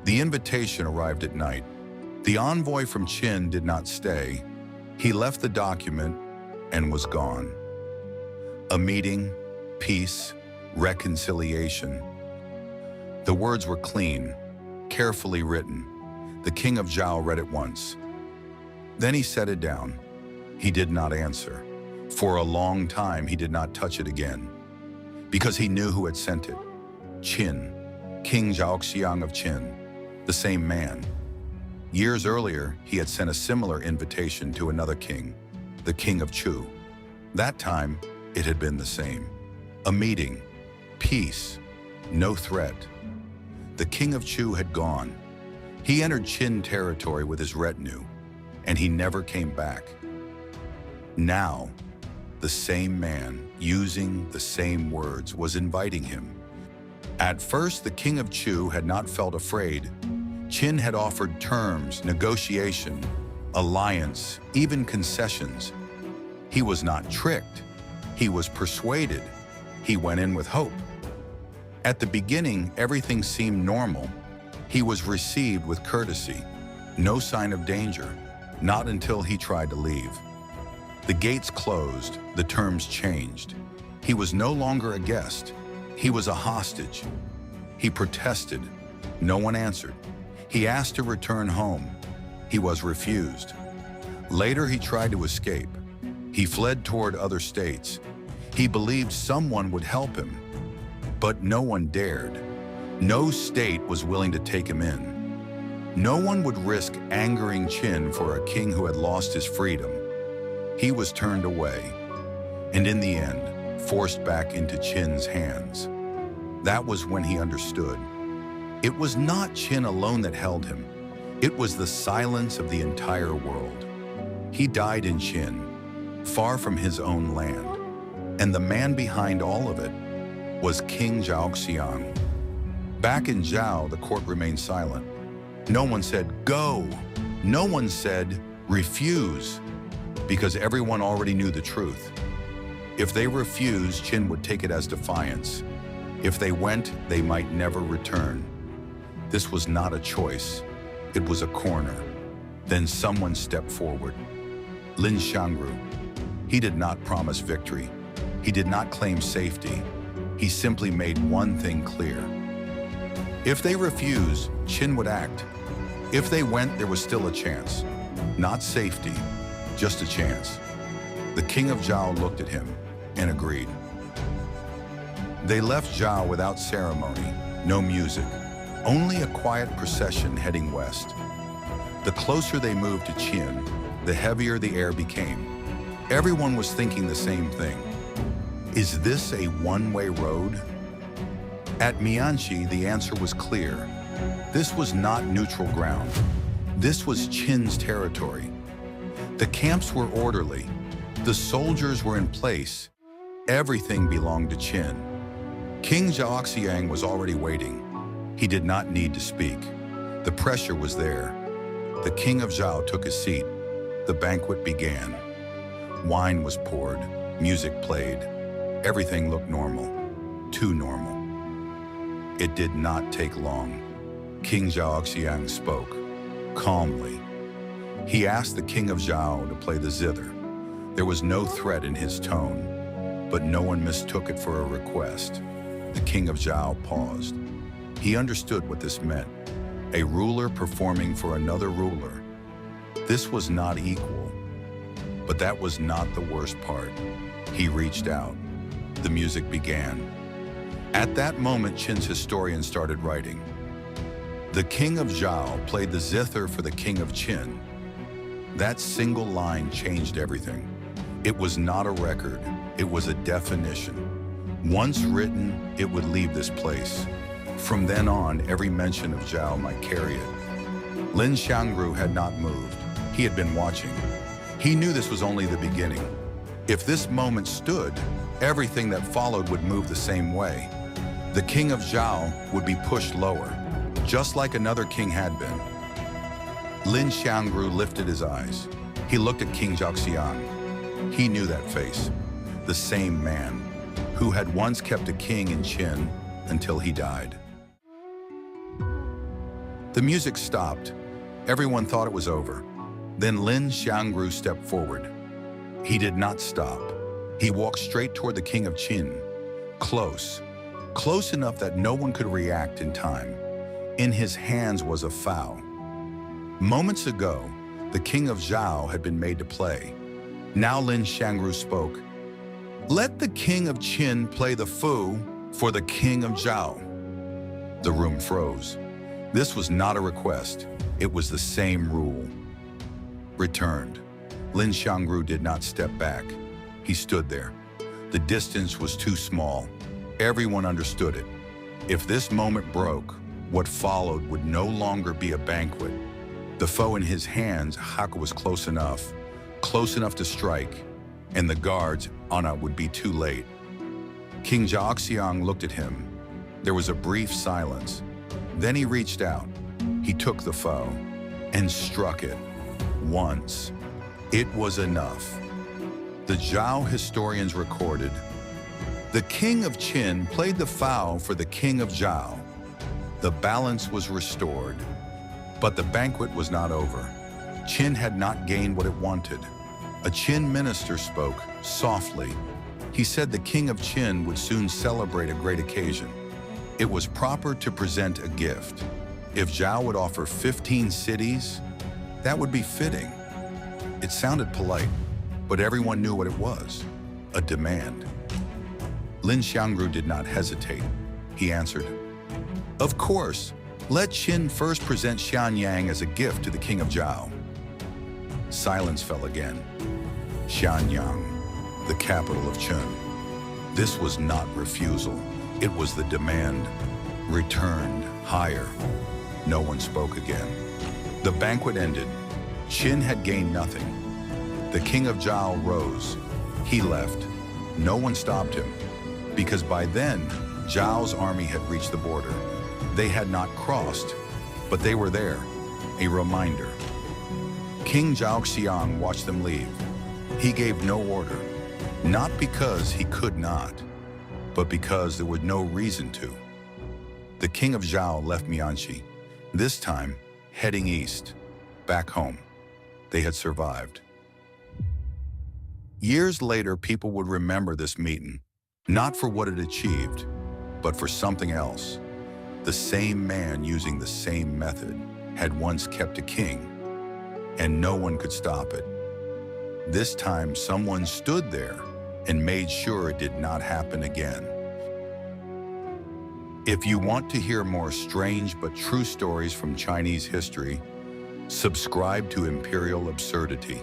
The invitation arrived at night. The envoy from Qin did not stay. He left the document and was gone. A meeting, peace, reconciliation. The words were clean, carefully written. The King of Zhao read it once. Then he set it down. He did not answer. For a long time, he did not touch it again, because he knew who had sent it. Qin, King Zhaoxiang of Qin, the same man. Years earlier, he had sent a similar invitation to another king, the King of Chu. That time, it had been the same. A meeting, peace, no threat. The King of Chu had gone. He entered Qin territory with his retinue, and he never came back. Now, the same man, using the same words, was inviting him. At first, the King of Chu had not felt afraid. Qin had offered terms, negotiation, alliance, even concessions. He was not tricked. He was persuaded. He went in with hope. At the beginning, everything seemed normal. He was received with courtesy. No sign of danger, not until he tried to leave. The gates closed, the terms changed. He was no longer a guest. He was a hostage. He protested. No one answered. He asked to return home. He was refused. Later, he tried to escape. He fled toward other states. He believed someone would help him, but no one dared. No state was willing to take him in. No one would risk angering Qin for a king who had lost his freedom. He was turned away, and in the end, forced back into Qin's hands. That was when he understood. It was not Qin alone that held him. It was the silence of the entire world. He died in Qin, far from his own land, and the man behind all of it was King Zhaoxiang. Back in Zhao, the court remained silent. No one said, "Go." No one said, "Refuse," because everyone already knew the truth. If they refused, Qin would take it as defiance. If they went, they might never return. This was not a choice. It was a corner. Then someone stepped forward. Lin Xiangru. He did not promise victory. He did not claim safety. He simply made one thing clear. If they refused, Qin would act. If they went, there was still a chance. Not safety, just a chance. The King of Zhao looked at him and agreed. They left Zhao without ceremony, no music, only a quiet procession heading west. The closer they moved to Qin, the heavier the air became. Everyone was thinking the same thing. Is this a one-way road? At Mianchi, the answer was clear. This was not neutral ground. This was Qin's territory. The camps were orderly. The soldiers were in place. Everything belonged to Qin. King Zhaoxiang was already waiting. He did not need to speak. The pressure was there. The King of Zhao took his seat. The banquet began. Wine was poured. Music played. Everything looked normal. Too normal. It did not take long. King Zhaoxiang spoke, calmly. He asked the King of Zhao to play the zither. There was no threat in his tone, but no one mistook it for a request. The King of Zhao paused. He understood what this meant. A ruler performing for another ruler. This was not equal, but that was not the worst part. He reached out. The music began. At that moment, Qin's historian started writing. The King of Zhao played the zither for the King of Qin. That single line changed everything. It was not a record, it was a definition. Once written, it would leave this place. From then on, every mention of Zhao might carry it. Lin Xiangru had not moved. He had been watching. He knew this was only the beginning. If this moment stood, everything that followed would move the same way. The King of Zhao would be pushed lower, just like another king had been. Lin Xiangru lifted his eyes. He looked at King Zhaoxiang. He knew that face, the same man who had once kept a king in Qin until he died. The music stopped. Everyone thought it was over. Then Lin Xiangru stepped forward. He did not stop. He walked straight toward the King of Qin, close enough that no one could react in time. In his hands was a foul. Moments ago, the King of Zhao had been made to play. Now Lin Xiangru spoke. "Let the King of Qin play the fu for the King of Zhao." The room froze. This was not a request. It was the same rule. Returned. Lin Xiangru did not step back. He stood there. The distance was too small. Everyone understood it. If this moment broke, what followed would no longer be a banquet. The foe in his hands, Haka, was close enough to strike, and the guards, Anna, would be too late. King Zhaoxiang looked at him. There was a brief silence. Then he reached out. He took the foe and struck it once. It was enough. The Zhao historians recorded, "The King of Qin played the foul for the King of Zhao." The balance was restored. But the banquet was not over. Qin had not gained what it wanted. A Qin minister spoke softly. He said the King of Qin would soon celebrate a great occasion. It was proper to present a gift. If Zhao would offer 15 cities, that would be fitting. It sounded polite, but everyone knew what it was: a demand. Lin Xiangru did not hesitate. He answered, "Of course, let Qin first present Xianyang as a gift to the King of Zhao." Silence fell again. Xianyang, the capital of Qin. This was not refusal. It was the demand, returned higher. No one spoke again. The banquet ended. Qin had gained nothing. The King of Zhao rose. He left. No one stopped him, because by then, Zhao's army had reached the border. They had not crossed, but they were there, a reminder. King Zhaoxiang watched them leave. He gave no order, not because he could not, but because there was no reason to. The King of Zhao left Mianchi, this time heading east, back home. They had survived. Years later, people would remember this meeting, not for what it achieved, but for something else. The same man using the same method had once kept a king, and no one could stop it. This time, someone stood there and made sure it did not happen again. If you want to hear more strange but true stories from Chinese history, subscribe to Imperial Absurdity.